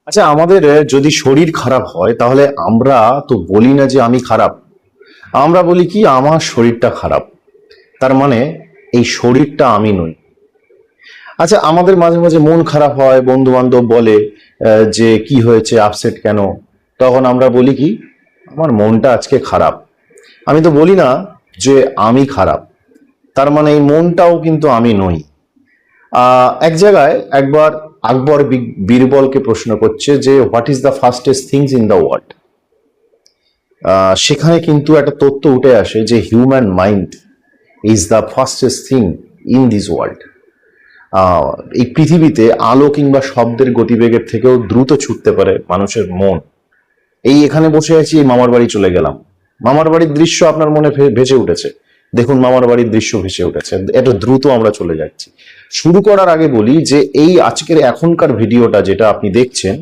আচ্ছা, আমাদের যদি শরীর খারাপ হয় তাহলে আমরা তো বলি না যে আমি খারাপ। আমরা বলি কি আমার শরীরটা খারাপ। তার মানে এই শরীরটা আমি নই। আচ্ছা, আমাদের মাঝে মাঝে মন খারাপ হয়, বন্ধু বান্ধব বলে যে কি হয়েছে, আপসেট কেন? তখন আমরা বলি কি আমার মনটা আজকে খারাপ। আমি তো বলি না যে আমি খারাপ। তার মানে এই মনটাও কিন্তু আমি নই। এক জায়গায় একবার আকবর বীরবলকে প্রশ্ন করছে যে what is the fastest things in the world. সেখানে কিন্তু একটা তথ্য উঠে আসে যে human mind is the fastest thing in this world. এই পৃথিবীতে আলো কিংবা শব্দের গতিবেগের থেকেও দ্রুত ছুটতে পারে মানুষের মন। এই এখানে বসে আছি, এই মামার বাড়ি চলে গেলাম, মামার বাড়ির দৃশ্য আপনার মনে ভেসে উঠেছে। দেখুন, মামার বাড়ির দৃশ্য ভেসে উঠেছে, এত দ্রুত আমরা চলে যাচ্ছি। শুরু করার আগে বলি যে এই আজকের এখনকার ভিডিওটা যেটা আপনি দেখছেন,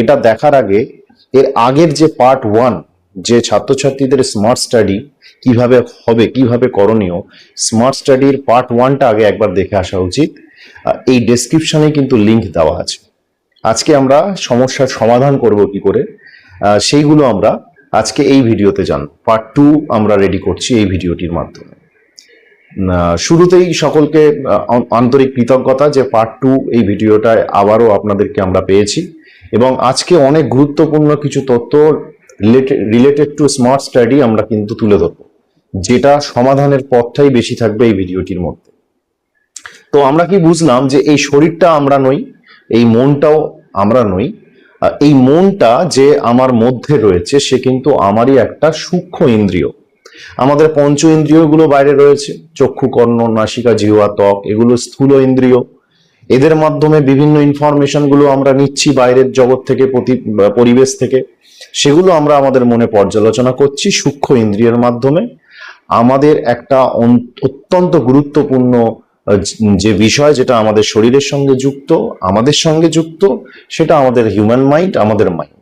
এটা দেখার আগে এর আগের যে পার্ট 1, যে ছাত্রছাত্রীদের স্মার্ট স্টাডি কিভাবে হবে, কিভাবে করণীয়, স্মার্ট স্টাডির পার্ট 1টা আগে একবার দেখে আসা উচিত। এই ডেসক্রিপশনে কিন্তু লিংক দেওয়া আছে। আজকে আমরা সমস্যার সমাধান করব কি করে, সেইগুলো আমরা আজকে এই ভিডিওতে জানব। পার্ট 2 আমরা রেডি করছি এই ভিডিওটির মাধ্যমে। শুরুতেই সকলকে আন্তরিক কৃতজ্ঞতা যে পার্ট 2 এই ভিডিওটায় আবারও আপনাদেরকে আমরা পেয়েছি, এবং আজকে অনেক গুরুত্বপূর্ণ কিছু তথ্য রিলেটেড টু স্মার্ট স্টাডি আমরা কিন্তু তুলে ধরবো, যেটা সমাধানের পথটাই বেশি থাকবে এই ভিডিওটির মধ্যে। তো আমরা কি বুঝলাম যে এই শরীরটা আমরা নই, এই মনটাও আমরা নই। এই মনটা যে আমার মধ্যে রয়েছে সে কিন্তু আমারই একটা সূক্ষ্ম ইন্দ্রিয়। আমাদের পঞ্চ ইন্দ্রিয়গুলো বাইরে রয়েছে, চক্ষু, কর্ণ, নাসিকা, জিহ্বা, ত্বক, এগুলো স্থূল ইন্দ্রিয়। এদের মাধ্যমে বিভিন্ন ইনফরমেশন গুলো আমরা নিচ্ছি বাইরের জগৎ থেকে, পরিবেশ থেকে। সেগুলো আমরা আমাদের মনে পর্যালোচনা করছি সূক্ষ্ম ইন্দ্রিয়ের মাধ্যমে। আমাদের একটা অত্যন্ত গুরুত্বপূর্ণ যে বিষয়, যেটা আমাদের শরীরের সঙ্গে যুক্ত, আমাদের সঙ্গে যুক্ত, সেটা আমাদের হিউম্যান মাইন্ড, আমাদের মাইন্ড।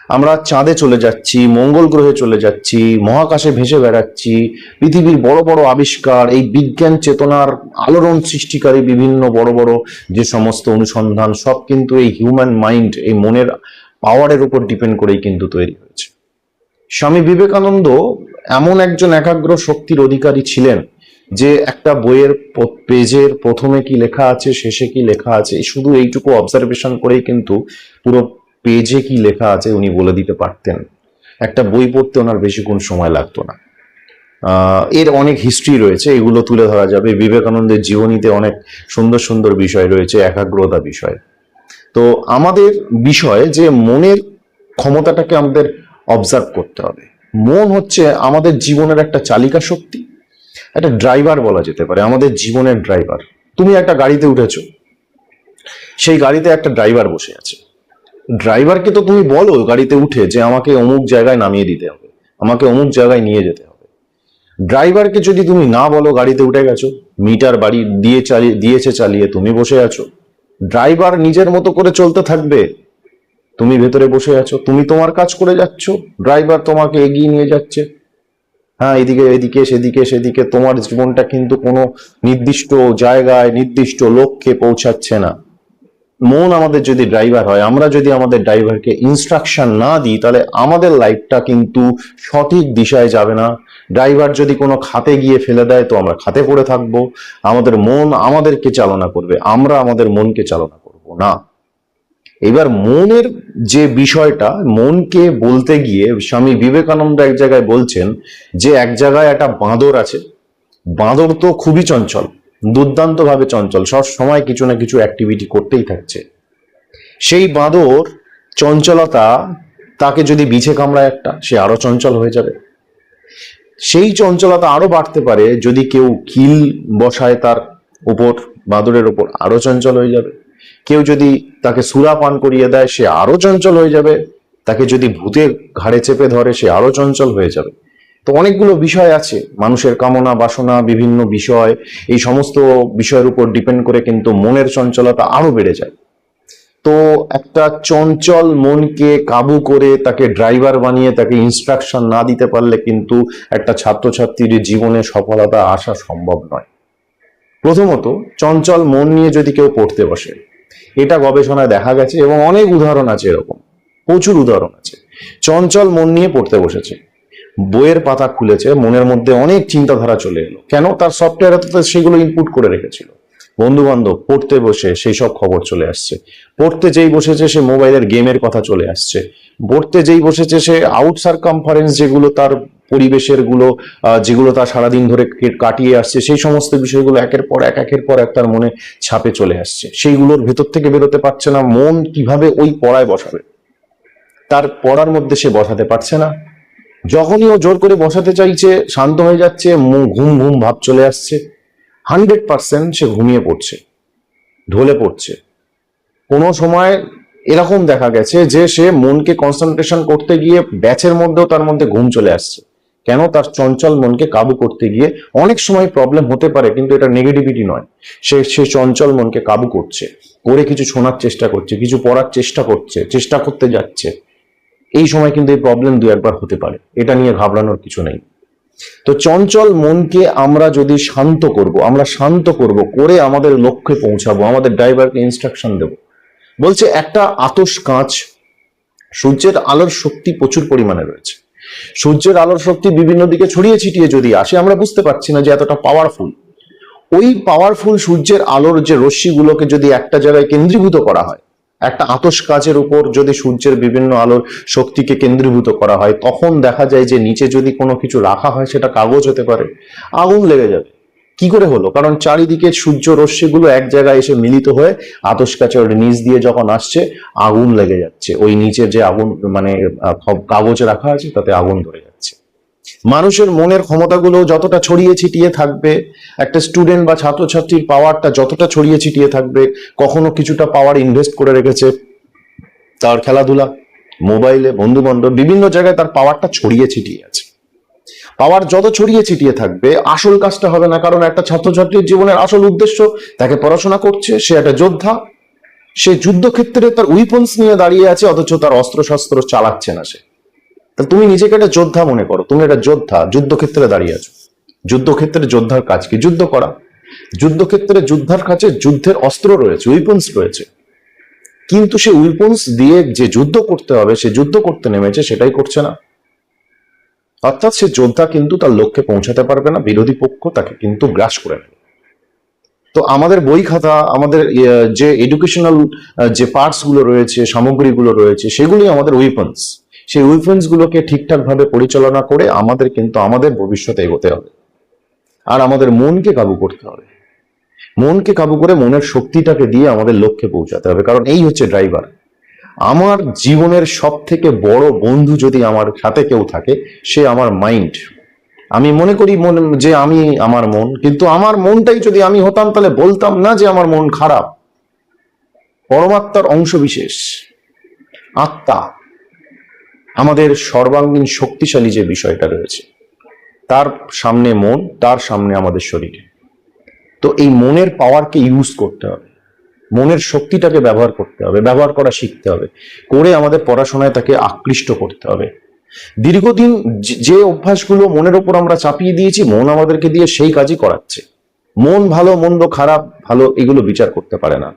আমরা চাঁদে চলে যাচ্ছি, মঙ্গল গ্রহে চলে যাচ্ছি, মহাকাশে ভেসে বেড়াচ্ছি। পৃথিবীর বড় বড় আবিষ্কার, এই বিজ্ঞান চেতনার আলোড়ন সৃষ্টিকারী বিভিন্ন বড় বড় যে সমস্ত অনুসন্ধান, সব কিন্তু এই হিউম্যান মাইন্ড, এই মনের পাওয়ারের উপর ডিপেন্ড করেই কিন্তু তৈরি হয়েছে। স্বামী বিবেকানন্দ এমন একজন একাগ্র শক্তির অধিকারী ছিলেন যে একটা বইয়ের পেজের প্রথমে কি লেখা আছে, শেষে কি লেখা আছে, শুধু এইটুকু অবজারভেশন করেই কিন্তু পুরো পেজে কি লেখা আছে উনি বলে দিতে পারতেন। একটা বই পড়তে ওনার বেশিক্ষণ সময় লাগতো না। এর অনেক হিস্ট্রি রয়েছে, এগুলো তুলে ধরা যাবে। বিবেকানন্দের জীবনীতে অনেক সুন্দর সুন্দর বিষয় রয়েছে, একাগ্রতা বিষয়। তো আমাদের বিষয় যে মনের ক্ষমতাটাকে আমাদের অবজার্ভ করতে হবে। মন হচ্ছে আমাদের জীবনের একটা চালিকা শক্তি, একটা ড্রাইভার বলা যেতে পারে, আমাদের জীবনের ড্রাইভার। তুমি একটা গাড়িতে উঠেছো, সেই গাড়িতে একটা ড্রাইভার বসে আছে। ড্রাইভারকে তো তুমি বলো গাড়িতে উঠে যে আমাকে অমুক জায়গায় নামিয়ে দিতে হবে, আমাকে অমুক জায়গায় নিয়ে যেতে হবে। ড্রাইভারকে যদি তুমি না বলো, গাড়িতে উঠে গেছো, মিটার বাড়ি দিয়েছে চালিয়ে, তুমি বসে আছো। ড্রাইভার নিজের মতো করে চলতে থাকবে, তুমি ভেতরে বসে আছো, তুমি তোমার কাজ করে যাচ্ছ, ড্রাইভার তোমাকে এগিয়ে নিয়ে যাচ্ছে। হ্যাঁ, এদিকে এদিকে সেদিকে সেদিকে, তোমার জীবনটা কিন্তু কোনো নির্দিষ্ট জায়গায়, নির্দিষ্ট লক্ষ্যে পৌঁছাচ্ছে না। মন আমাদের যদি ড্রাইভার হয়, আমরা যদি আমাদের ড্রাইভারকে ইনস্ট্রাকশন না দিই, তাহলে আমাদের লাইফটা কিন্তু সঠিক দিশায় যাবে না। ড্রাইভার যদি কোনো খাতে গিয়ে ফেলে দেয়, তো আমরা খাতে পড়ে থাকবো। আমাদের মন আমাদেরকে চালনা করবে, আমরা আমাদের মনকে চালনা করব না। এবার মনের যে বিষয়টা, মনকে বলতে গিয়ে স্বামী বিবেকানন্দ এক জায়গায় বলছেন যে এক জায়গায় একটা বাঁদর আছে। বাঁদর তো খুবই চঞ্চল, দুর্দান্ত ভাবে চঞ্চল, সব সময় কিছু না কিছু অ্যাক্টিভিটি করতেই থাকছে। সেই বাঁদর চঞ্চলতা, তাকে যদি বিছে কামড়ায় একটা, সে আরো চঞ্চল হয়ে যাবে। সেই চঞ্চলতা আরো বাড়তে পারে যদি কেউ কিল বসায় তার উপর, বাঁদরের উপর, আরো চঞ্চল হয়ে যাবে। কেউ যদি তাকে সুরা পান করিয়ে দেয়, সে আরো চঞ্চল হয়ে যাবে। তাকে যদি ভূতের ঘাড়ে চেপে ধরে, সে আরো চঞ্চল হয়ে যাবে। তো অনেকগুলো বিষয় আছে, মানুষের কামনা বাসনা, বিভিন্ন বিষয়, এই সমস্ত বিষয়ের উপর ডিপেন্ড করে কিন্তু মনের চঞ্চলতা আরো বেড়ে যায়। তো একটা চঞ্চল মনকে কাবু করে তাকে ড্রাইভার বানিয়ে তাকে ইনস্ট্রাকশন না দিতে পারলে কিন্তু একটা ছাত্রছাত্রীর জীবনে সফলতা আসা সম্ভব নয়। প্রথমত, চঞ্চল মন নিয়ে যদি কেউ পড়তে বসে, এটা গবেষণায় দেখা গেছে এবং অনেক উদাহরণ আছে, এরকম প্রচুর উদাহরণ আছে। চঞ্চল মন নিয়ে পড়তে বসেছে, বইয়ের পাতা খুলেছে, মনের মধ্যে অনেক চিন্তাধারা চলে এলো। কেন? তার সফটওয়্যারে সেগুলো ইনপুট করে রেখেছিল। বন্ধু বান্ধব, পড়তে বসে সেই সব খবর চলে আসছে। পড়তে যেই বসেছে সে মোবাইলের গেমের কথা চলে আসছে। পড়তে যেই বসেছে সে আউট সার্কামফারেন্স যেগুলো তার পরিবেশের গুলো, যেগুলো তার সারাদিন ধরে কাটিয়ে আসছে, সেই সমস্ত বিষয়গুলো একের পর এক তার মনে ছাপে চলে আসছে। সেইগুলোর ভেতর থেকে বেরোতে পারছে না। মন কিভাবে ওই পড়ায় বসাবে? তার পড়ার মধ্যে সে বসাতে পারছে না। যখনই ও জোর করে বসাতে চাইছে, শান্ত হয়ে যাচ্ছে, ঘুম ঘুম ভাব চলে আসছে। 100% সে ঘুমিয়ে পড়ছে, ঢলে পড়ছে। কোনো সময় এরকম দেখা গেছে যে সে মনকে কনসেন্ট্রেশন করতে গিয়ে ব্যাচের মধ্যেও তার মধ্যে ঘুম চলে আসছে। কেন? তার চঞ্চল মনকে কাবু করতে গিয়ে। অনেক সময় প্রবলেম হতে পারে, কিন্তু এটা নেগেটিভিটি নয়। সে চঞ্চল মনকে কাবু করছে, করে কিছু শোনার চেষ্টা করছে, কিছু পড়ার চেষ্টা করছে, চেষ্টা করতে যাচ্ছে। এই সময় কিন্তু এই প্রবলেম দু একবার হতে পারে, এটা নিয়ে ঘাবড়ানোর কিছু নেই। তো চঞ্চল মনকে আমরা যদি শান্ত করব, আমরা শান্ত করব, করে আমাদের লক্ষ্যে পৌঁছাবো, আমাদের ড্রাইভারকে ইনস্ট্রাকশন দেব। বলছে একটা আতশ কাঁচ, সূর্যের আলোর শক্তি প্রচুর পরিমাণে রয়েছে। সূর্যের আলোর শক্তি বিভিন্ন দিকে ছড়িয়ে ছিটিয়ে যদি আসে, আমরা বুঝতে পারছি না যে এতটা পাওয়ারফুল। ওই পাওয়ারফুল সূর্যের আলোর যে রশ্মিগুলোকে যদি একটা জায়গায় কেন্দ্রীভূত করা হয়, একটা আতশ কাচের উপর যদি সূর্যের বিভিন্ন আলোর শক্তিকে কেন্দ্রীভূত করা হয়, তখন দেখা যায় যে নিচে যদি কোনো কিছু রাখা হয়, সেটা কাগজ হতে পারে, আগুন লেগে যাবে। কি করে হলো? কারণ চারিদিকে সূর্য রশ্মিগুলো এক জায়গায় এসে মিলিত হয়ে আতশ কাচের নিচ দিয়ে যখন আসছে, আগুন লেগে যাচ্ছে। ওই নিচে যে আগুন মানে কাগজ রাখা আছে, তাতে আগুন ধরে যাচ্ছে। মানুষের মনের ক্ষমতাগুলো যতটা ছড়িয়ে ছিটিয়ে থাকবে, একটা স্টুডেন্ট বা ছাত্রছাত্রীর পাওয়ারটা যতটা ছড়িয়ে ছিটিয়ে থাকবে, কখনো কিছুটা পাওয়ার ইনভেস্ট করে রেখেছে তার খেলাধুলা, মোবাইলে, বন্ধু বান্ধব, বিভিন্ন জায়গায় তার পাওয়ারটা ছড়িয়ে ছিটিয়ে আছে। পাওয়ার যত ছড়িয়ে ছিটিয়ে থাকবে, আসল কাজটা হবে না। কারণ একটা ছাত্রছাত্রীর জীবনের আসল উদ্দেশ্য, তাকে পড়াশোনা করছে, সে একটা যোদ্ধা, সে যুদ্ধক্ষেত্রে তার উইপন্স নিয়ে দাঁড়িয়ে আছে, অথচ তার অস্ত্র শস্ত্র চালাচ্ছে না সে। তা তুমি নিজেকে একটা যোদ্ধা মনে করো, তুমি একটা যোদ্ধা, যুদ্ধক্ষেত্রে দাঁড়িয়ে আছো। যুদ্ধক্ষেত্রে যোদ্ধার কাজ কি? যুদ্ধ করা। যুদ্ধক্ষেত্রে যোদ্ধার কাছে যুদ্ধের অস্ত্র রয়েছে, উইপন্স রয়েছে, কিন্তু সে উইপন্স দিয়ে যে যুদ্ধ করতে হবে, সে যুদ্ধ করতে নেমেছে, সেটাই করছে না। অর্থাৎ সে যোদ্ধা কিন্তু তার লক্ষ্যে পৌঁছাতে পারবে না, বিরোধী পক্ষ তাকে কিন্তু গ্রাস করে নেবে। তো আমাদের বই খাতা, আমাদের যে এডুকেশনাল যে পার্টস গুলো রয়েছে, সামগ্রীগুলো রয়েছে, সেগুলি আমাদের উইপন্স। সেই উইপন্স গুলোকে ঠিকঠাক ভাবে পরিচালনা করে আমাদের কিন্তু আমাদের ভবিষ্যতে এগোতে হবে। আর আমাদের মনকে কাবু করতে হবে। মনকে কাবু করে মনের শক্তিটাকে দিয়ে আমাদের লক্ষ্যে পৌঁছাতে হবে, কারণ এই হচ্ছে ড্রাইভার। আমার জীবনের সব থেকে বড় বন্ধু যদি আমার সাথে কেউ থাকে, সে আমার মাইন্ড। আমি মনে করি যে আমি আমার মন, কিন্তু আমার মনটাই যদি আমি হতাম, তাহলে বলতাম না যে আমার মন খারাপ। পরমাত্মার অংশ বিশেষ আত্মা, আমাদের সর্বাঙ্গীন শক্তিশালী যে বিষয়টা রয়েছে, তার সামনে মন, তার সামনে আমাদের শরীর। তো এই মনের পাওয়ারকে ইউজ করতে হবে, মনের শক্তিটাকে ব্যবহার করতে হবে, ব্যবহার করা শিখতে হবে, করে আমাদের পড়াশোনায় তাকে আকৃষ্ট করতে হবে। দীর্ঘদিন যে অভ্যাসগুলো মনের উপর আমরা চাপিয়ে দিয়েছি, মন আমাদেরকে দিয়ে সেই কাজই করাচ্ছে। মন ভালো মন্দ, খারাপ ভালো, এগুলো বিচার করতে পারে না।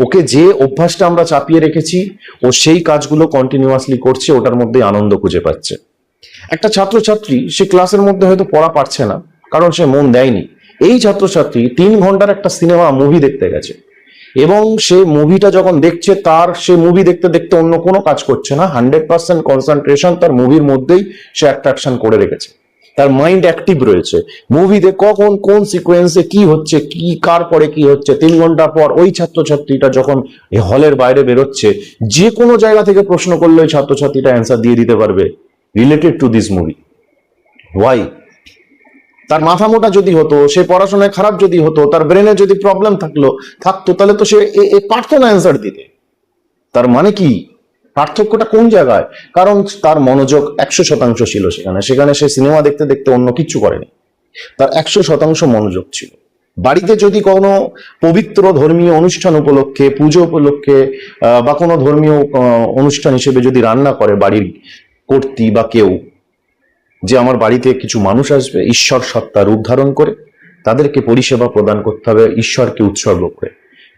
ওকে যে অভ্যাসটা আমরা চাপিয়ে রেখেছি, ও সেই কাজগুলো কন্টিনিউয়াসলি করছে, ওটার মধ্যে আনন্দ খুঁজে পাচ্ছে। একটা ছাত্রছাত্রী, সে ক্লাসের মধ্যে হয়তো পড়া পারছে না, কারণ সে মন দেয়নি। এই ছাত্রছাত্রী 3 ঘন্টার একটা সিনেমা মুভি দেখতে গেছে, এবং সে মুভিটা যখন দেখছে, তার সে মুভি দেখতে দেখতে অন্য কোনো কাজ করছে না, 100% কনসেন্ট্রেশন তার মুভির মধ্যেই সে অ্যাট্রাকশন করে রেখেছে। তার মাইন্ড অ্যাক্টিভ রয়েছে, মুভিতে কখন কোন সিকোয়েন্সে কি হচ্ছে, কি কার পরে কি হচ্ছে। 3 ঘন্টা পর ওই ছাত্রছাত্রীটা যখন হলের বাইরে বেরোচ্ছে, যে কোনো জায়গা থেকে প্রশ্ন করলে ওই ছাত্রছাত্রীটা অ্যান্সার দিয়ে দিতে পারবে related to this movie. Why? তার মাথা মোটা যদি হতো, সে পড়াশোনায় খারাপ যদি হতো, তার ব্রেনে যদি প্রবলেম থাকতো, তাহলে তো সে পারতো না অ্যান্সার দিতে। তার মানে কি? পার্থক্যটা কোন জায়গায়? কারণ তার মনোযোগ 100% ছিল সেখানে সে সিনেমা দেখতে দেখতে অন্য কিচ্ছু করেনি, তার 100% মনোযোগ ছিল। বাড়িতে যদি কোনো পবিত্র ধর্মীয় অনুষ্ঠান উপলক্ষে, পুজো উপলক্ষে, বা কোনো ধর্মীয় অনুষ্ঠান হিসেবে যদি রান্না করে বাড়ির কর্ত্রী বা কেউ, যে আমার বাড়িতে কিছু মানুষ আসবে ঈশ্বর সত্তা রূপ ধারণ করে, তাদেরকে পরিষেবা প্রদান করতে হবে ঈশ্বরকে উৎসর্গ করে,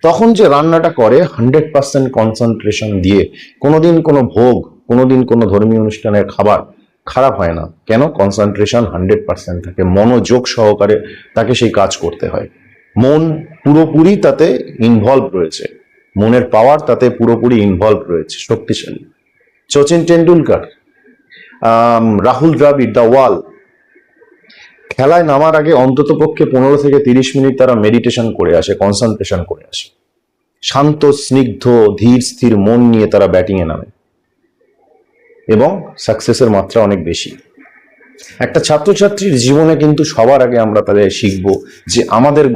তখন যে রান্নাটা করে 100% কনসেন্ট্রেশন দিয়ে, কোনোদিন কোনো ভোগ, কোনোদিন কোনো ধর্মীয় অনুষ্ঠানের খাবার খারাপ হয় না। কেন? কনসেন্ট্রেশন 100% থাকে, মনোযোগ সহকারে তাকে সেই কাজ করতে হয়। মন পুরোপুরি তাতে ইনভলভ রয়েছে, মনের পাওয়ার তাতে পুরোপুরি ইনভলভ রয়েছে, শক্তিশালী। সচিন টেন্ডুলকার, রাহুল দ্রাবিড়, দ্য ওয়াল, খেলায় নামার আগে অন্তত পক্ষে 15 থেকে 30 মিনিট তারা মেডিটেশন করে আসে, কনসেন্ট্রেশন করে আসে। শান্ত, স্নিগ্ধ, ধীর স্থির মন নিয়ে তারা ব্যাটিং এ নামে এবং সাকসেসের মাত্রা অনেক বেশি। একটা ছাত্রছাত্রীর জীবনে কিন্তু সবার আগে আমরা তাদের শিখবো যে আমাদের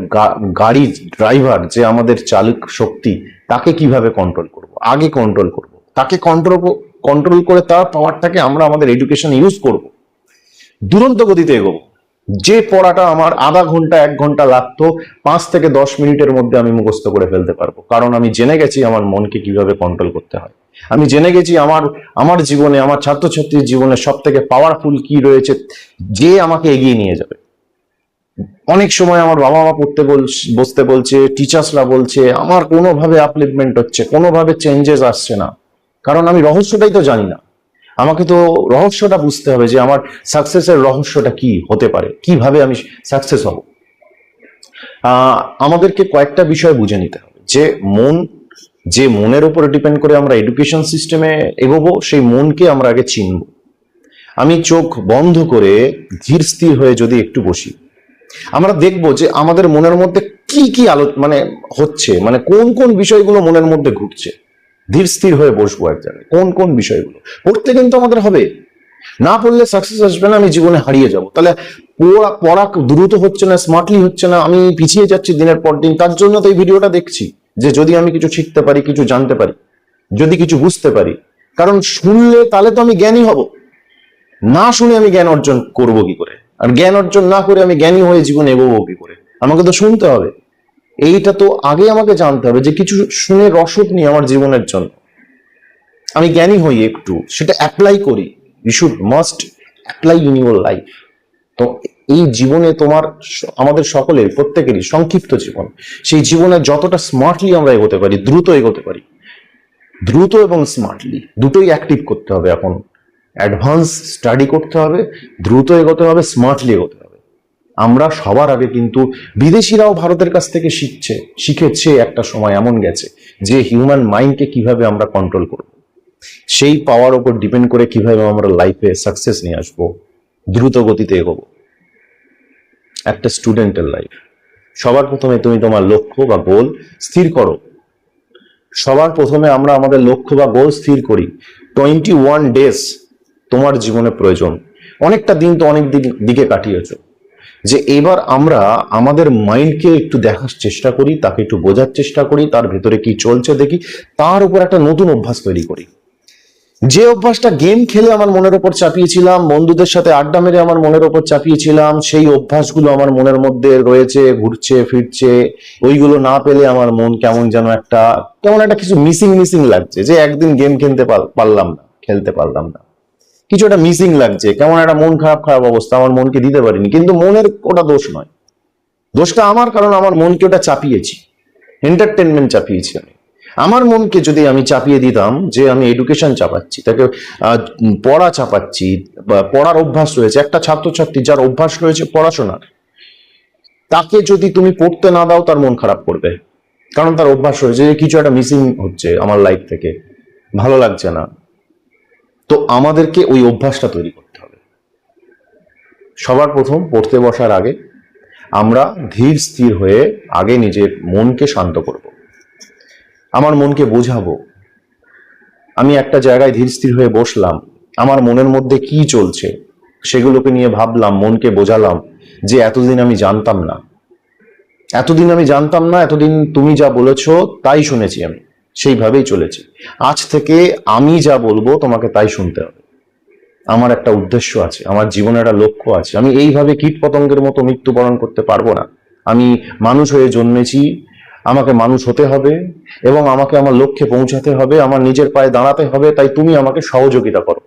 গাড়ির ড্রাইভার, যে আমাদের চালক শক্তি, তাকে কিভাবে কন্ট্রোল করব। আগে কন্ট্রোল করব, তাকে কন্ট্রোল করে তার পাওয়ারটাকে আমরা আমাদের এডুকেশন ইউজ করব, দুরন্ত গতিতে এগোবো। যে পড়াটা আমার আধা ঘন্টা 1 ঘন্টা লাগতো, 5 থেকে 10 মিনিটের মধ্যে আমি মুখস্থ করে ফেলতে পারবো, কারণ আমি জেনে গেছি আমার মনকে কিভাবে কন্ট্রোল করতে হয়। আমি জেনে গেছি আমার জীবনে, আমার ছাত্রছাত্রীর জীবনে সব থেকে পাওয়ারফুল কি রয়েছে, যে আমাকে এগিয়ে নিয়ে যাবে। অনেক সময় আমার বাবা মা বসতে বলছে, টিচার্সরা বলছে, আমার কোনোভাবে আপলিফমেন্ট হচ্ছে, কোনোভাবে চেঞ্জেস আসছে না, কারণ আমি রহস্যটাই তো জানি না। আমাকে তো রহস্যটা বুঝতে হবে যে আমার সাকসেসের রহস্যটা কি হতে পারে, কিভাবে আমি সাকসেস হব। আমাদেরকে কয়েকটা বিষয় বুঝে নিতে হবে যে যে মনের উপরে ডিপেন্ড করে আমরা এডুকেশন সিস্টেমে এগোবো, সেই মনকে আমরা আগে চিনব। আমি চোখ বন্ধ করে ধীর স্থির হয়ে যদি একটু বসি, আমরা দেখবো যে আমাদের মনের মধ্যে কি কি হচ্ছে, কোন কোন বিষয়গুলো মনের মধ্যে ঘুরছে। ধীর স্থির হয়ে বসবো এক জায়গায়, কোন কোন বিষয়গুলো পড়তে কিন্তু আমাদের হবে, না পড়লে সাকসেস আসবে না, আমি জীবনে হারিয়ে যাব। তাহলে পড়া দ্রুত হচ্ছে না, স্মার্টলি হচ্ছে না, আমি পিছিয়ে যাচ্ছি দিনের পর দিন। তার জন্য তো এই ভিডিওটা দেখছি, যে যদি আমি কিছু শিখতে পারি, কিছু জানতে পারি, যদি কিছু বুঝতে পারি। কারণ শুনলে তাহলে তো আমি জ্ঞানী হব, না শুনে আমি জ্ঞান অর্জন করব কি করে? আর জ্ঞান অর্জন না করে আমি জ্ঞানী হয়ে জীবনে এগোবো কি করে? আমাকে তো শুনতে হবে। এইটা তো আগে আমাকে জানতে হবে যে কিছু শুনে রসদ নিই আমার জীবনের জন্য, আমি জ্ঞানী হই, একটু সেটা অ্যাপ্লাই করি। You should must apply in your life. তো এই জীবনে আমাদের সকলের, প্রত্যেকেরই সংক্ষিপ্ত জীবন, সেই জীবনে যতটা স্মার্টলি আমরা এগোতে পারি, দ্রুত এগোতে পারি, দ্রুত এবং স্মার্টলি দুটোই অ্যাক্টিভ করতে হবে। এখন অ্যাডভান্স স্টাডি করতে হবে, দ্রুত এগোতে হবে, স্মার্টলি এগোতে হবে। আমরা সবার আগে কিন্তু, বিদেশিরাও ভারতের কাছ থেকে শিখেছে, একটা সময় এমন গেছে যে হিউম্যান মাইন্ডকে কিভাবে আমরা কন্ট্রোল করব, সেই পাওয়ার উপর ডিপেন্ড করে কিভাবে আমরা লাইফে সাকসেস নিয়ে আসবো, দ্রুত গতিতে এগোবো। একটা স্টুডেন্টের লাইফ, সবার প্রথমে তুমি তোমার লক্ষ্য বা গোল স্থির করো। সবার প্রথমে আমরা আমাদের লক্ষ্য বা গোল স্থির করি। 21 ডেজ তোমার জীবনে প্রয়োজন। অনেকটা দিন তো অনেক দিকে কাটিয়েছ, যে এবার আমরা আমাদের মাইন্ডকে একটু দেখার চেষ্টা করি, তাকে একটু বোঝার চেষ্টা করি, তার ভেতরে কি চলছে দেখি, তার উপর একটা নতুন অভ্যাস তৈরি করি। যে অভ্যাসটা গেম খেলে আমার মনের ওপর চাপিয়েছিলাম, বন্ধুদের সাথে আড্ডা মেরে আমার মনের ওপর চাপিয়েছিলাম, সেই অভ্যাসগুলো আমার মনের মধ্যে রয়েছে, ঘুরছে ফিরছে। ওইগুলো না পেলে আমার মন কেমন যেন একটা কিছু মিসিং লাগছে, যে একদিন গেম খেলতে পারলাম না, কিছু একটা মিসিং লাগছে, কেমন একটা মন খারাপ অবস্থা, আমার মনকে দিতে পারিনি। কিন্তু মনের ওটা দোষ নয়, দোষটা আমার, কারণ আমার মনকে ওটা চাপিয়েছি, এন্টারটেনমেন্ট চাপিয়েছি আমি। আমার মনকে যদি আমি চাপিয়ে দিতাম যে আমি এডুকেশন চাপাচ্ছি, তাকে পড়া চাপাচ্ছি, বা পড়ার অভ্যাস রয়েছে, একটা ছাত্রছাত্রী যার অভ্যাস রয়েছে পড়াশোনার, তাকে যদি তুমি পড়তে না দাও, তার মন খারাপ করবে, কারণ তার অভ্যাস রয়েছে যে কিছু একটা মিসিং হচ্ছে আমার লাইফ থেকে, ভালো লাগছে না। তো আমাদেরকে ওই অভ্যাসটা তৈরি করতে হবে। সবার প্রথম পড়তে বসার আগে আমরা ধীর স্থির হয়ে আগে নিজের মনকে শান্ত করব, আমার মনকে বোঝাবো। আমি একটা জায়গায় ধীর স্থির হয়ে বসলাম, আমার মনের মধ্যে কি চলছে সেগুলোকে নিয়ে ভাবলাম, মনকে বোঝালাম যে এতদিন আমি জানতাম না, এতদিন তুমি যা বলেছো তাই শুনেছি, আমি সেইভাবেই চলেছি। আজ থেকে আমি যা বলবো তোমাকে তাই শুনতে হবে। আমার একটা উদ্দেশ্য আছে, আমার জীবনে একটা লক্ষ্য আছে, আমি এইভাবে কীট পতঙ্গের মতো মৃত্যুবরণ করতে পারবো না। আমি মানুষ হয়ে জন্মেছি, আমাকে মানুষ হতে হবে এবং আমাকে আমার লক্ষ্যে পৌঁছাতে হবে, আমার নিজের পায়ে দাঁড়াতে হবে। তাই তুমি আমাকে সহযোগিতা করো,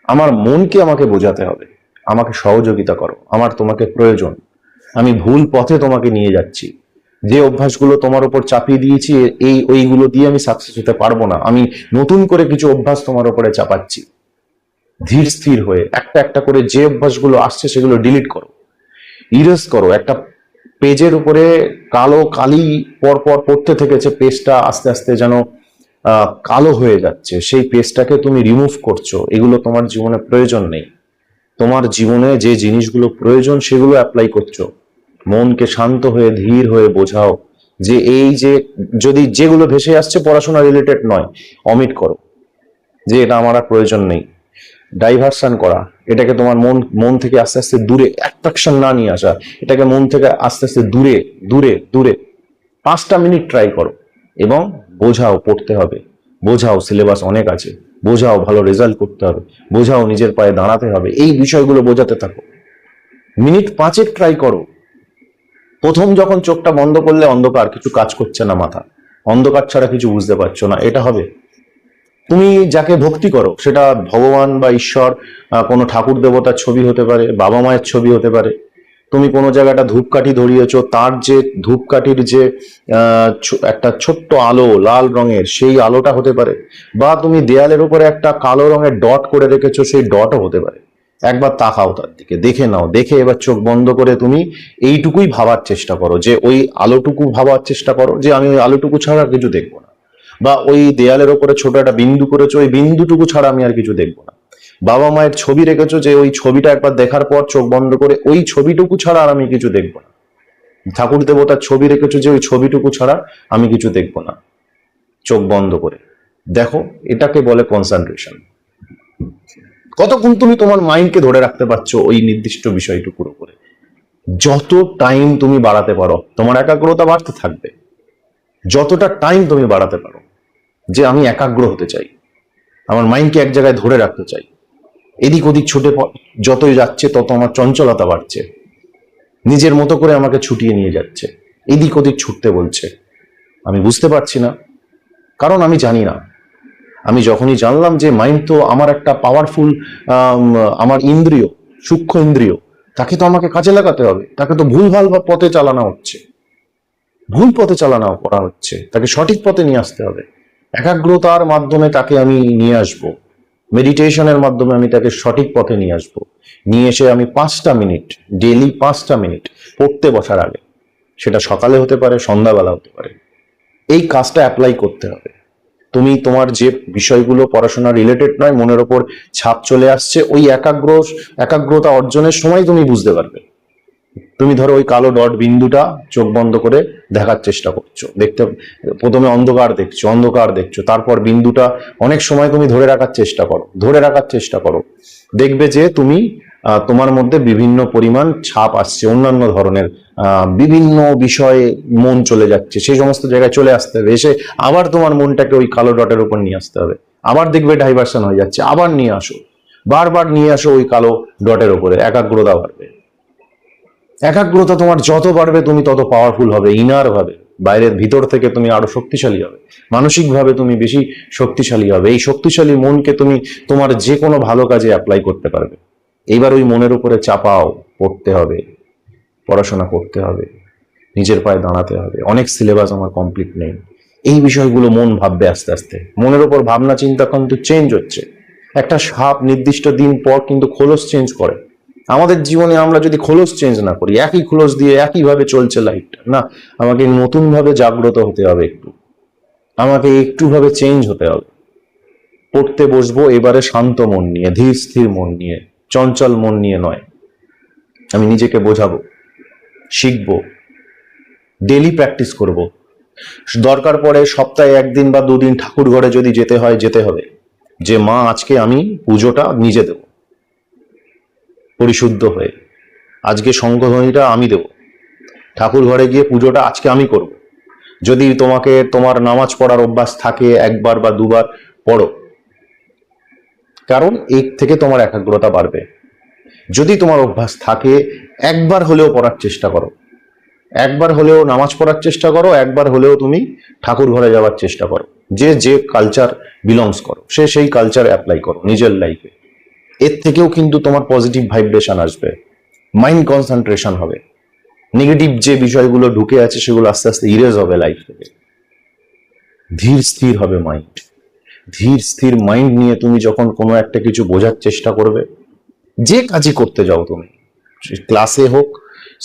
আমার মনকে আমাকে বোঝাতে হবে, আমাকে সহযোগিতা করো, আমার তোমাকে প্রয়োজন, আমি ভুল পথে তোমাকে নিয়ে যাচ্ছি, যে অভ্যাসগুলো তোমার উপর চাপিয়ে দিয়েছি ওইগুলো দিয়ে আমি সাকসেস হতে পারবো না, আমি নতুন করে কিছু অভ্যাস তোমার উপরে চাপাচ্ছি। ধীর স্থির হয়ে একটা একটা করে যে অভ্যাসগুলো আসছে সেগুলো ডিলিট করো, ইরেজ করো। একটা পেজের উপরে কালো কালি পর পর পড়তে থেকেছে, পেজটা আস্তে আস্তে যেন কালো হয়ে যাচ্ছে, সেই পেজটাকে তুমি রিমুভ করছো। এগুলো তোমার জীবনে প্রয়োজন নেই। তোমার জীবনে যে জিনিসগুলো প্রয়োজন সেগুলো অ্যাপ্লাই করছো। মনকে শান্ত হয়ে ধীর হয়ে বোঝাও যে এই যে যদি যেগুলো ভেসে আসছে পড়াশোনা রিলেটেড নয়, অমিট করো, যে এটা আমার আর প্রয়োজন নেই। ডাইভার্সন করা, এটাকে তোমার মন থেকে আস্তে আস্তে দূরে, অ্যাট্রাকশন না নিয়ে আসা, এটাকে মন থেকে আস্তে আস্তে দূরে দূরে দূরে 5টা মিনিট ট্রাই করো এবং বোঝাও পড়তে হবে, বোঝাও সিলেবাস অনেক আছে, বোঝাও ভালো রেজাল্ট করতে হবে, বোঝাও নিজের পায়ে দাঁড়াতে হবে, এই বিষয়গুলো বোঝাতে থাকো। মিনিট 5 ট্রাই করো। প্রথম যখন চোখটা বন্ধ করলে অন্ধকার, কিছু কাজ করছে না মাথা, অন্ধকার ছাড়া কিছু বুঝতে পারছো না, এটা হবে। তুমি যাকে ভক্তি করো, সেটা ভগবান বা ঈশ্বর, কোনো ঠাকুর দেবতার ছবি হতে পারে, বাবা মায়ের ছবি হতে পারে। তুমি কোনো জায়গাটা ধূপকাঠি ধরিয়েছো, তার যে ধূপকাঠির যে একটা ছোট্ট আলো লাল রঙের, সেই আলোটা হতে পারে। বা তুমি দেয়ালের উপরে একটা কালো রঙের ডট করে রেখেছো, সেই ডটও হতে পারে। একবার তাকাও তার দিকে, দেখে নাও, দেখে এবার চোখ বন্ধ করে তুমি এইটুকুই ভাবার চেষ্টা করো, যে ওই আলোটুকু ভাবার চেষ্টা করো যে আমি ওই আলোটুকু ছাড়া আর কিছু দেখবো না। বা ওই দেয়ালের ওপরে ছোট একটা বিন্দু করেছো, ওই বিন্দুটুকু ছাড়া আমি আর কিছু দেখবো না। বাবা মায়ের ছবি রেখেছো, যে ওই ছবিটা একবার দেখার পর চোখ বন্ধ করে ওই ছবিটুকু ছাড়া আর আমি কিছু দেখবো না। ঠাকুর দেবতার ছবি রেখেছো, যে ওই ছবিটুকু ছাড়া আমি কিছু দেখবো না। চোখ বন্ধ করে দেখো, এটাকে বলে কনসেন্ট্রেশন। কতক্ষণ তুমি তোমার মাইন্ডকে ধরে রাখতে পারছো ওই নির্দিষ্ট বিষয়টুকুর উপরে। যত টাইম তুমি বাড়াতে পারো, তোমার একাগ্রতা বাড়তে থাকবে। যতটা টাইম তুমি বাড়াতে পারো, যে আমি একাগ্র হতে চাই, আমার মাইন্ডকে এক জায়গায় ধরে রাখতে চাই, এদিক ওদিক ছুটে যতই যাচ্ছে তত আমার চঞ্চলতা বাড়ছে, নিজের মতো করে আমাকে ছুটিয়ে নিয়ে যাচ্ছে, এদিক ওদিক ছুটতে বলছে। আমি বুঝতে পারছি না, কারণ আমি জানি না। আমি যখনই জানলাম যে মাইন্ড তো আমার একটা পাওয়ারফুল, আমার ইন্দ্রিয়, সূক্ষ্ম ইন্দ্রিয়, তাকে তো আমাকে কাজে লাগাতে হবে, তাকে তো ভুলভাল পথে চালানো হচ্ছে, ভুল পথে চালানো করা হচ্ছে, তাকে সঠিক পথে নিয়ে আসতে হবে। একাগ্রতার মাধ্যমে তাকে আমি নিয়ে আসব, মেডিটেশনের মাধ্যমে আমি তাকে সঠিক পথে নিয়ে আসব। নিয়ে এসে আমি 5টা মিনিট, ডেলি 5টা মিনিট পড়তে বসার আগে, সেটা সকালে হতে পারে, সন্ধ্যাবেলা হতে পারে, এই কাজটা অ্যাপ্লাই করতে হবে। তুমি তোমার যে বিষয়গুলো পড়াশোনা রিলেটেড নয়, মনের ওপর ছাপ চলে আসছে, ওই একাগ্রতা অর্জনের সময় তুমি বুঝতে পারবে। তুমি ধরো ওই কালো ডট বিন্দুটা চোখ বন্ধ করে দেখার চেষ্টা করছো, দেখতে প্রথমে অন্ধকার দেখছো, তারপর বিন্দুটা অনেক সময় তুমি ধরে রাখার চেষ্টা করো, দেখবে যে তুমি তোমার মধ্যে বিভিন্ন পরিমাণ ছাপ আসছে, অন্যান্য ধরনের বিভিন্ন বিষয়ে মন চলে যাচ্ছে, সেই সমস্ত জায়গায় চলে আসতে হবে। এসে আবার তোমার মনটাকে ওই কালো ডটের উপর নিয়ে আসতে হবে, আবার দেখবে ডাইভার্সন হয়ে যাচ্ছে, আবার নিয়ে আসো, বারবার নিয়ে আসো ওই কালো ডটের উপরে, একাগ্রতা বাড়বে। একাগ্রতা তোমার যত বাড়বে, তুমি তত পাওয়ারফুল হবে ইনার ভাবে, বাইরের ভিতর থেকে তুমি আরো শক্তিশালী হবে, মানসিক ভাবে তুমি বেশি শক্তিশালী হবে। এই শক্তিশালী মনকে তুমি তোমার যে কোনো ভালো কাজে অ্যাপ্লাই করতে পারবে। এইবার ওই মনের উপরে চাপাও, পড়তে হবে, পড়াশোনা করতে হবে, নিজের পায়ে দাঁড়াতে হবে। অনেক সিলেবাস আমার কমপ্লিট নেই, এই বিষয়গুলো মন ভাববে আস্তে আস্তে। মনের উপর ভাবনা চিন্তা কিন্তু চেঞ্জ হচ্ছে। একটা সাপ নির্দিষ্ট দিন পর কিন্তু খোলস চেঞ্জ করে। আমাদের জীবনে আমরা যদি খোলস চেঞ্জ না করি, একই খোলস দিয়ে একইভাবে চলছে লাইফটা, না, আমাকে নতুন ভাবে জাগ্রত হতে হবে, আমাকে একটু ভাবে চেঞ্জ হতে হবে। পড়তে বসবো এবারে শান্ত মন নিয়ে, ধীর স্থির মন নিয়ে, চঞ্চল মন নিয়ে নয়। আমি নিজেকে বোঝাবো, শিখবো, ডেলি প্র্যাকটিস করব। দরকার পড়ে সপ্তাহে 1 দিন বা 2 দিন ঠাকুর ঘরে যদি যেতে হয়, যেতে হবে, যে মা আজকে আমি পুজোটা নিজে দেব, পরিশুদ্ধ হয়ে আজকে শঙ্খধ্বনিটা আমি দেব, ঠাকুর ঘরে গিয়ে পুজোটা আজকে আমি করব। যদি তোমার নামাজ পড়ার অভ্যাস থাকে, 1বার বা 2বার পড়ো, কারণ এর থেকে তোমার একাগ্রতা বাড়বে। যদি তোমার অভ্যাস থাকে, 1বার হলেও পড়ার চেষ্টা করো, 1বার হলেও নামাজ পড়ার চেষ্টা করো, 1বার হলেও তুমি ঠাকুর ঘরে যাওয়ার চেষ্টা করো। যে কালচার বিলংস করো, সেই কালচার অ্যাপ্লাই করো নিজের লাইফে। এর থেকেও কিন্তু তোমার পজিটিভ ভাইব্রেশন আসবে, মাইন্ড কনসেন্ট্রেশন হবে। নেগেটিভ যে বিষয়গুলো ঢুকে আছে সেগুলো আস্তে আস্তে ইরেজ হবে লাইফ থেকে। ধীর স্থির হবে মাইন্ড। ধীর স্থির মাইন্ড নিয়ে তুমি যখন কোনো একটা কিছু বোঝার চেষ্টা করবে, যে কাজই করতে যাও তুমি, ক্লাসে হোক,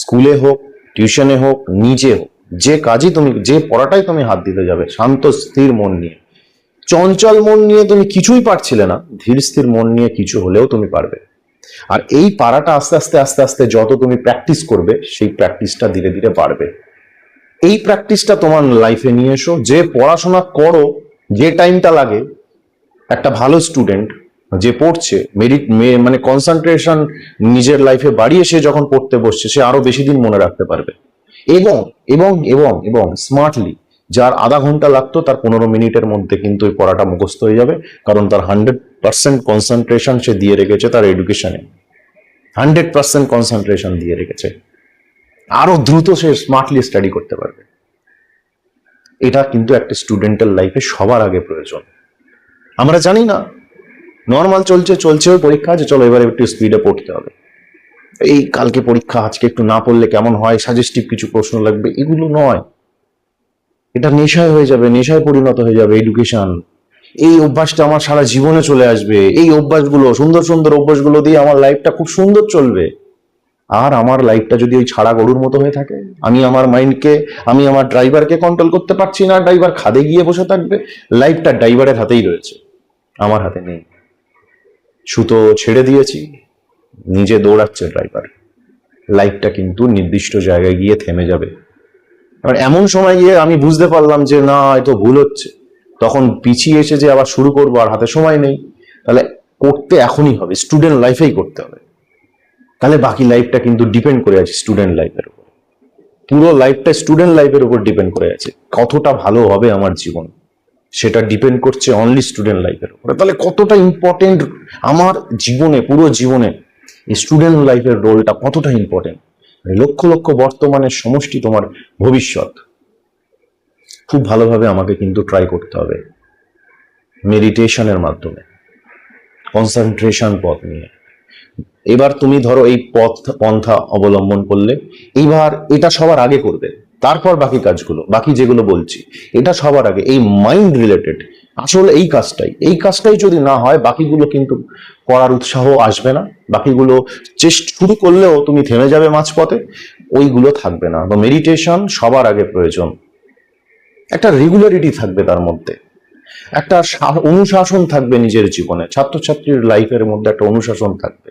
স্কুলে হোক, টিউশনে হোক, নিজে হোক, যে কাজই তুমি, যে পড়াটাই তুমি হাত দিতে যাবে, শান্ত স্থির মন নিয়ে। চঞ্চল মন নিয়ে তুমি কিছুই পারছিলে না, ধীর স্থির মন নিয়ে কিছু হলেও তুমি পারবে। আর এই পারাটা আস্তে আস্তে আস্তে আস্তে যত তুমি প্র্যাকটিস করবে, সেই প্র্যাকটিসটা ধীরে ধীরে বাড়বে। এই প্র্যাকটিসটা তোমার লাইফে নিয়ে এসো। যে পড়াশোনা করো, যে টাইমটা লাগে, একটা ভালো স্টুডেন্ট যে পড়ছে, মানে কনসেন্ট্রেশন নিজের লাইফে বাড়িয়ে সে যখন পড়তে বসছে, সে আরো বেশি দিন মনে রাখতে পারবে। এবং এবং এবং এবং স্মার্টলি, যার আধা ঘন্টা লাগতো তার 15 মিনিটের মধ্যে কিন্তু ওই পড়াটা মুখস্থ হয়ে যাবে, কারণ তার 100% কনসেন্ট্রেশন সে দিয়ে রেখেছে তার এডুকেশনে। 100% কনসেন্ট্রেশন দিয়ে রেখেছে, আরো দ্রুত সে স্মার্টলি স্টাডি করতে পারবে। এটা কিন্তু একটা স্টুডেন্টের লাইফে সবার আগে প্রয়োজন। আমরা জানি না, নর্মাল চলছে চলছে, ওই পরীক্ষা আছে, চলো এবারে একটু স্পিডে পড়তে হবে, এই কালকে পরীক্ষা, আজকে একটু না পড়লে কেমন হয়, সাজেস্টিভ কিছু প্রশ্ন লাগবে, এগুলো নয়। এটা নেশায় হয়ে যাবে, নেশায় পরিণত হয়ে যাবে এডুকেশন। এই অভ্যাসটা আমার সারা জীবনে চলে আসবে, এই অভ্যাসগুলো, সুন্দর সুন্দর অভ্যাসগুলো দিয়ে আমার লাইফটা খুব সুন্দর চলবে। আর আমার লাইফটা যদি ওই ছাড়া গরুর মতো হয়ে থাকে, আমি আমার মাইন্ডকে, আমি আমার ড্রাইভারকে কন্ট্রোল করতে পারছি না, ড্রাইভার খাদে গিয়ে বসে থাকবে, লাইফটা ড্রাইভারের হাতেই রয়েছে, আমার হাতে নেই। সুতো ছেড়ে দিয়েছি, নিজে দৌড়াচ্ছে ড্রাইভার, লাইফটা কিন্তু নির্দিষ্ট জায়গায় গিয়ে থেমে যাবে। এবার এমন সময় গিয়ে আমি বুঝতে পারলাম যে না, এ তো ভুল হচ্ছে, তখন পিছিয়ে এসে যে আবার শুরু করবো, আর হাতে সময় নেই। তাহলে করতে এখনই হবে, স্টুডেন্ট লাইফেই করতে হবে। তাহলে বাকি লাইফটা কিন্তু ডিপেন্ড করে আছে স্টুডেন্ট লাইফের উপর। পুরো লাইফটা স্টুডেন্ট লাইফের উপর ডিপেন্ড করে আছে, কতটা ভালো হবে আমার জীবন, সেটা ডিপেন্ড করছে অনলি স্টুডেন্ট লাইফের উপরে। তাহলে কতটা ইম্পর্টেন্ট আমার জীবনে, পুরো জীবনে স্টুডেন্ট লাইফের রোলটা কতটা ইম্পর্টেন্ট। লক্ষ লক্ষ বর্তমানের সমষ্টি তোমার ভবিষ্যৎ। খুব ভালোভাবে আমাকে কিন্তু ট্রাই করতে হবে মেডিটেশনের মাধ্যমে, কনসেন্ট্রেশন পথ নিয়ে। এবার তুমি ধরো এই পন্থা অবলম্বন করলে, এইবার এটা সবার আগে করবে, তারপর বাকি কাজগুলো, বাকি যেগুলো বলছি, এটা সবার আগে, এই মাইন্ড রিলেটেড আসলে এই কাজটাই যদি না হয়, বাকিগুলো কিন্তু করার উৎসাহ আসবে না। বাকিগুলো শুরু করলেও তুমি থেমে যাবে মাঝপথে, ওইগুলো থাকবে না। তো মেডিটেশন সবার আগে প্রয়োজন। একটা রেগুলারিটি থাকবে তার মধ্যে, একটা অনুশাসন থাকবে নিজের জীবনে, ছাত্রছাত্রীর লাইফের মধ্যে একটা অনুশাসন থাকবে।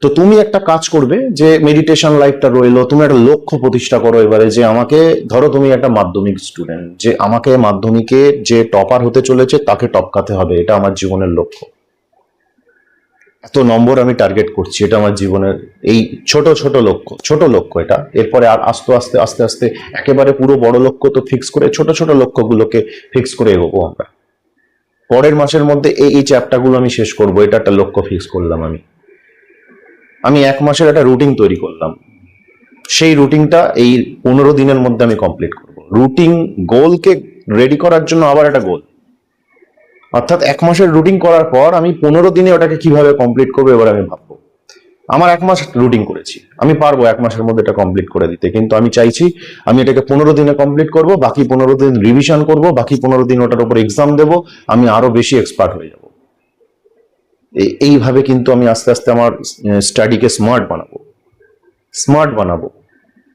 তো তুমি একটা কাজ করবে যে মেডিটেশন লাইফটা রইলো, তুমি একটা লক্ষ্য প্রতিষ্ঠা করো এবারে, যে আমাকে, ধরো তুমি একটা মাধ্যমিক স্টুডেন্ট, যে আমাকে মাধ্যমিকে যে টপার হতে চলেছে তাকে টপকাতে হবে, এটা আমার জীবনের লক্ষ্য। এত নম্বর আমি টার্গেট করছি, এটা আমার জীবনের এই ছোট ছোট লক্ষ্য, ছোট লক্ষ্য এটা। এরপরে আর আস্তে আস্তে আস্তে আস্তে একেবারে পুরো বড় লক্ষ্য তো ফিক্স করে, ছোট ছোট লক্ষ্যগুলোকে ফিক্স করে এগোবো আমরা। পরের মাসের মধ্যে এই চ্যাপ্টারগুলো আমি শেষ করবো, এটা একটা লক্ষ্য ফিক্স করলাম আমি 1 মাসের একটা রুটিন তৈরি করলাম, সেই রুটিনটা এই 15 দিনের মধ্যে আমি কমপ্লিট করব। রুটিন গোলকে রেডি করার জন্য আবার একটা গোল, অর্থাৎ 1 মাসের রুটিন করার পর আমি 15 দিনে ওটাকে কিভাবে কমপ্লিট করবো, এবার আমি ভাববো। আমার 1 মাস রুটিন করেছি, আমি পারবো 1 মাসের মধ্যে এটা কমপ্লিট করে দিতে, কিন্তু আমি চাইছি আমি এটাকে 15 দিনে কমপ্লিট করব, বাকি 15 দিন রিভিশন করব, বাকি 15 দিন ওটার উপর এক্সাম দেবো, আমি আরো বেশি এক্সপার্ট হয়ে যাব। এইভাবে কিন্তু আমি আস্তে আস্তে আমার স্টাডিকে স্মার্ট বানাবো।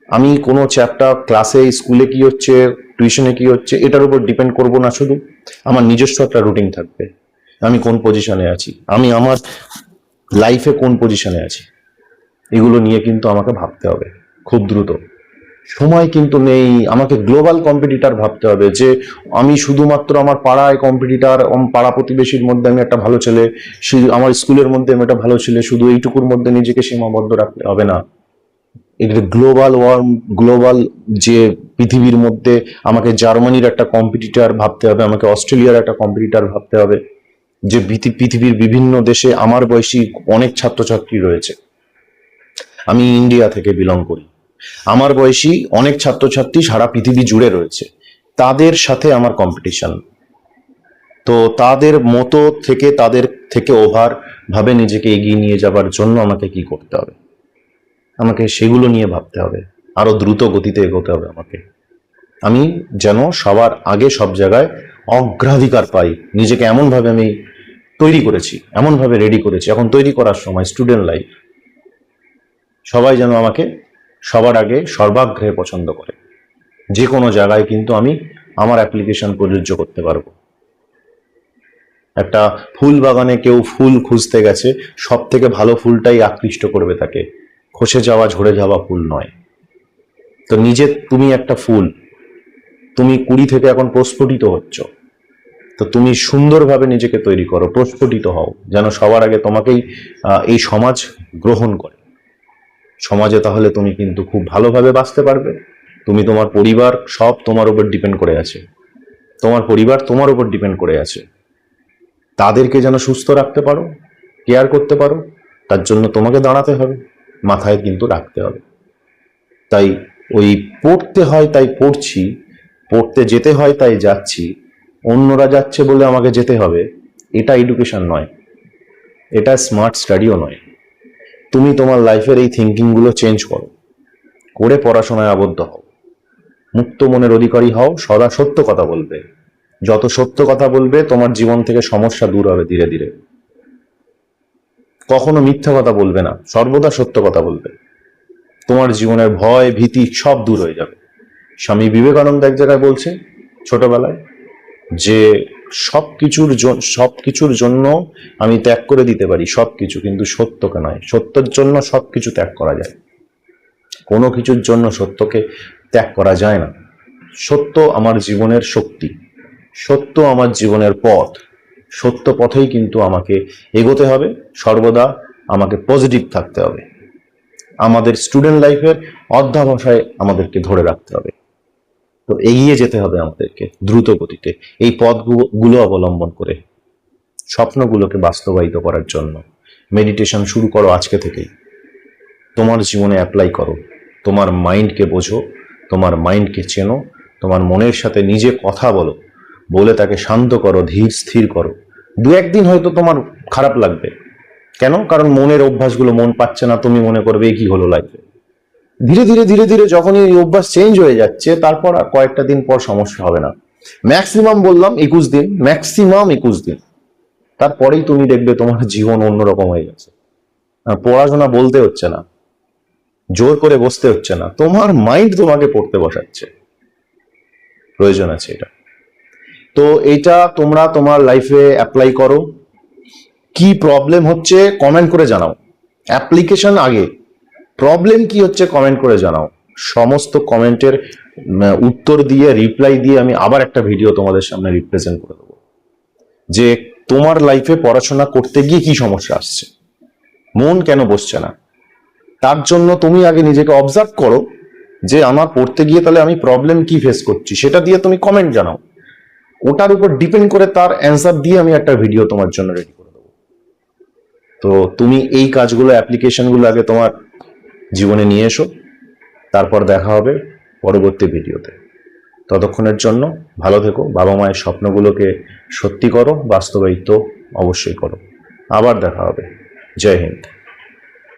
আমি কোনো চ্যাপ্টার ক্লাসে, স্কুলে কি হচ্ছে, টিউশনে কি হচ্ছে, এটার উপর ডিপেন্ড করব না, শুধু আমার নিজস্ব একটা রুটিন থাকবে। আমি কোন পজিশনে আছি, আমি আমার লাইফে কোন পজিশনে আছি, এগুলো নিয়ে কিন্তু আমাকে ভাবতে হবে খুব দ্রুত। সময় কিন্তু নেই, আমাকে গ্লোবাল কম্পিটিটর ভাবতে হবে, যে আমি শুধুমাত্র আমার পাড়ায় কম্পিটিটর, পাড়া প্রতিবেশীর মধ্যে আমি একটা ভালো ছেলে, আমার স্কুলের মধ্যে আমি একটা ভালো ছেলে, শুধু এইটুকুর মধ্যে নিজেকে সীমাবদ্ধ রাখলে হবে না। এটা গ্লোবাল যে পৃথিবীর মধ্যে আমাকে জার্মানির একটা কম্পিটিটর ভাবতে হবে, আমাকে অস্ট্রেলিয়ার একটা কম্পিটিটর ভাবতে হবে, যে পৃথিবীর বিভিন্ন দেশে আমার বয়সী অনেক ছাত্রছাত্রী রয়েছে। আমি ইন্ডিয়া থেকে বিলং করি, আমার বয়সী অনেক ছাত্রছাত্রী সারা পৃথিবী জুড়ে রয়েছে, তাদের সাথে আমার কম্পিটিশন। তো তাদের মতো থেকে, তাদের থেকে ওভার ভাবে নিজেকে এগিয়ে নিয়ে যাবার জন্য আমাকে কি করতে হবে, আমাকে সেগুলো নিয়ে ভাবতে হবে, আরো দ্রুত গতিতে এগোতে হবে আমাকে। আমি যেন সবার আগে সব জায়গায় অগ্রাধিকার পাই। নিজেকে এমনভাবে আমি তৈরি করেছি, এমনভাবে রেডি করেছি, এখন তৈরি করার সময় স্টুডেন্ট লাইফ, সবাই যেন আমাকে সবার আগে সর্বাগ্রে পছন্দ করে। যে কোনো জায়গায় কিন্তু আমি আমার অ্যাপ্লিকেশন প্রযোজ্য করতে পারবো। একটা ফুল বাগানে কেউ ফুল খুঁজতে গেছে, সব থেকে ভালো ফুলটাই আকৃষ্ট করবে তাকে, খসে যাওয়া ঝরে যাওয়া ফুল নয়। তো নিজে তুমি একটা ফুল, তুমি কুড়ি থেকে এখন প্রস্ফুটিত হচ্ছ, তো তুমি সুন্দরভাবে নিজেকে তৈরি করো, প্রস্ফুটিত হও, যেন সবার আগে তোমাকেই এই সমাজ গ্রহণ করে। সমাজে তাহলে তুমি কিন্তু খুব ভালোভাবে বাঁচতে পারবে। তুমি, তোমার পরিবার সব তোমার উপর ডিপেন্ড করে আছে, তোমার পরিবার তোমার উপর ডিপেন্ড করে আছে। তাদেরকে যেন সুস্থ রাখতে পারো, কেয়ার করতে পারো, তার জন্য তোমাকে দাঁড়াতে হবে, মাথায় কিন্তু রাখতে হবে। তাই ওই পড়তে হয় তাই পড়ছি, পড়তে যেতে হয় তাই যাচ্ছি, অন্যরা যাচ্ছে বলে আমাকে যেতে হবে, এটা এডুকেশন নয়, এটা স্মার্ট স্টাডিও নয়। তুমি তোমার লাইফের এই থিঙ্কিংগুলো চেঞ্জ করো, করে পড়াশোনায় আবদ্ধ হও, মুক্ত মনের অধিকারী হও, সদা সত্য কথা বলবে। যত সত্য কথা বলবে তোমার জীবন থেকে সমস্যা দূর হবে ধীরে ধীরে। কখনো মিথ্যা কথা বলবে না, সর্বদা সত্য কথা বলবে। তোমার জীবনের ভয় ভীতি সব দূর হয়ে যাবে। স্বামী বিবেকানন্দ এক জায়গায় বলছে ছোটবেলায় যে সবকিছুর জন্য আমি ত্যাগ করে দিতে পারি সবকিছু, কিন্তু সত্যকে নয়। সত্যের জন্য সবকিছু ত্যাগ করা যায়, কোনো কিছুর জন্য সত্যকে ত্যাগ করা যায় না। সত্য আমার জীবনের শক্তি, সত্য আমার জীবনের পথ, সত্য পথেই কিন্তু আমাকে এগোতে হবে, সর্বদা আমাকে পজিটিভ থাকতে হবে। আমাদের স্টুডেন্ট লাইফের অধ্যাবসায় আমাদেরকে ধরে রাখতে হবে। তো এগিয়ে যেতে হবে আমাদেরকে দ্রুত গতিতে, এই পথগুলো অবলম্বন করে স্বপ্নগুলোকে বাস্তবায়িত করার জন্য। মেডিটেশন শুরু করো আজকে থেকেই, তোমার জীবনে অ্যাপ্লাই করো, তোমার মাইন্ডকে বোঝো, তোমার মাইন্ডকে চেনো, তোমার মনের সাথে নিজে কথা বলো, বলে তাকে শান্ত করো, ধীর স্থির করো। দু একদিন হয়তো তোমার খারাপ লাগবে, কেন? কারণ মনের অভ্যাসগুলো মন পাচ্ছে না, তুমি মনে করবে কি হলো লাইফে। ধীরে ধীরে ধীরে ধীরে যখনই এই অভ্যাস চেঞ্জ হয়ে যাচ্ছে, তারপর আর কয়েকটা দিন পর সমস্যা হবে না। ম্যাক্সিমাম বললাম 21 দিন, ম্যাক্সিমাম 21 দিন, তারপরেই তুমি দেখবে তোমার জীবন অন্যরকম হয়ে গেছে। পড়াশোনা বলতে হচ্ছে না, জোর করে বসতে হচ্ছে না, তোমার মাইন্ড তোমাকে পড়তে বসাচ্ছে। প্রয়োজন আছে এটা। তো এটা তোমরা তোমার লাইফে অ্যাপ্লাই করো। কি প্রবলেম হচ্ছে কমেন্ট করে জানাও, অ্যাপ্লিকেশন আগে, প্রবলেম কি হচ্ছে কমেন্ট করে জানাও। সমস্ত কমেন্টের উত্তর দিয়ে, রিপ্লাই দিয়ে আমি আবার একটা ভিডিও তোমাদের সামনে রিপ্রেজেন্ট করে দেবো, যে তোমার লাইফে পড়াশোনা করতে গিয়ে কি সমস্যা আসছে, মন কেন বসছে না। তার জন্য তুমি আগে নিজেকে অবজার্ভ করো যে আমার পড়তে গিয়ে তাহলে আমি প্রবলেম কি ফেস করছি, সেটা দিয়ে তুমি কমেন্ট জানাও। ওটার উপর ডিপেন্ড করে তার অ্যান্সার দিয়ে আমি একটা ভিডিও তোমার জন্য রেডি করে দেবো। তো তুমি এই কাজগুলো, অ্যাপ্লিকেশনগুলো আগে তোমার জীবনে নিয়ে এসো, তারপর দেখা হবে পরবর্তী ভিডিওতে। ততক্ষণের জন্য ভালো থেকো, বাবা মায়ের স্বপ্নগুলোকে সত্যি করো, বাস্তবায়িত অবশ্যই করো। আবার দেখা হবে। জয় হিন্দ।